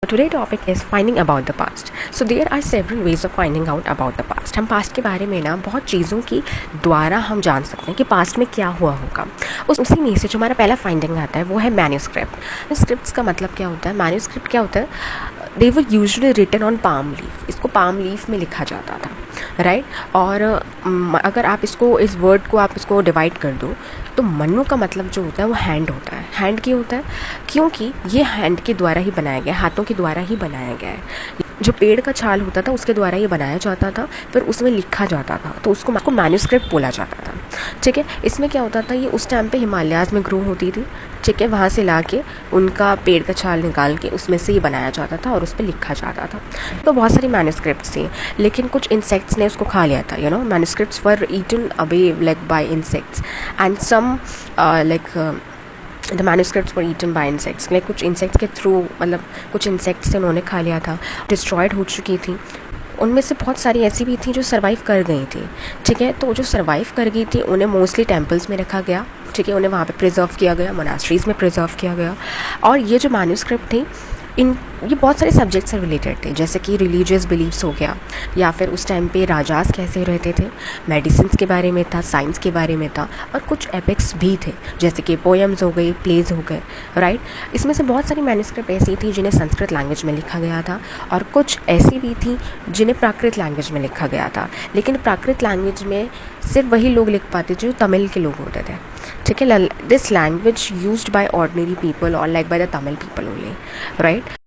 Today topic is finding about the past. So there are several ways of finding out about the past. हम past के बारे में ना बहुत चीज़ों की द्वारा हम जान सकते हैं कि पास्ट में क्या हुआ होगा। उसी में से जो हमारा पहला फाइंडिंग आता है वो है मैन्यूस्क्रिप्ट। मैन्यूस्क्रिप्ट्स का मतलब क्या होता है? मैन्यूस्क्रिप्ट क्या होता है? They were usually written on palm leaf. इसको पाम लीफ में लिखा जाता था, राइट। और अगर आप इसको इस वर्ड को आप इसको डिवाइड कर दो तो मनु का मतलब जो होता है वो हैंड होता है। हैंड क्यों होता है? क्योंकि ये हैंड के द्वारा ही बनाया गया है, हाथों के द्वारा ही बनाया गया है। जो पेड़ का छाल होता था उसके द्वारा ये बनाया जाता था, फिर उसमें लिखा जाता था, तो उसको मैन्यूस्क्रिप्ट बोला जाता था। ठीक है, इसमें क्या होता था, ये उस टाइम पे हिमालयाज़ में ग्रो होती थी। ठीक है, वहाँ से ला के उनका पेड़ का छाल निकाल के उसमें से ये बनाया जाता था और उस पर लिखा जाता था। तो बहुत सारी मैन्यूस्क्रिप्ट्स थी, लेकिन कुछ इंसेक्ट्स ने उसको खा लिया था। Manuscripts were eaten away like by insects and some the manuscripts were eaten by insects. Like कुछ इंसेक्ट्स के थ्रू, मतलब कुछ इंसेक्ट्स से उन्होंने खा लिया था, डिस्ट्रॉयड हो चुकी थी। उनमें से बहुत सारी ऐसी भी थी जो सर्वाइव कर गई थी। ठीक है, तो जो सर्वाइव कर गई थी उन्हें मोस्टली टेम्पल्स में रखा गया। ठीक है, उन्हें वहाँ पे प्रिजर्व किया गया, मोनास्ट्रीज़ में प्रिजर्व किया गया। और ये जो मैन्यूस्क्रिप्ट थी ये बहुत सारे सब्जेक्ट से रिलेटेड थे, जैसे कि रिलीजियस बिलीव्स हो गया, या फिर उस टाइम पे राजास कैसे रहते थे, मेडिसिन्स के बारे में था, साइंस के बारे में था, और कुछ एपिक्स भी थे जैसे कि पोएम्स हो गई, प्लेज हो गए, राइट। इसमें से बहुत सारी मैन्यूस्क्रिप्ट ऐसी थी जिन्हें संस्कृत लैंग्वेज में लिखा गया था, और कुछ ऐसी भी थी जिन्हें प्राकृत लैंग्वेज में लिखा गया था। लेकिन प्राकृत लैंग्वेज में सिर्फ वही लोग लिख पाते जो तमिल के लोग होते थे। ठीक है, this language used by ordinary people और like by the Tamil people only, right.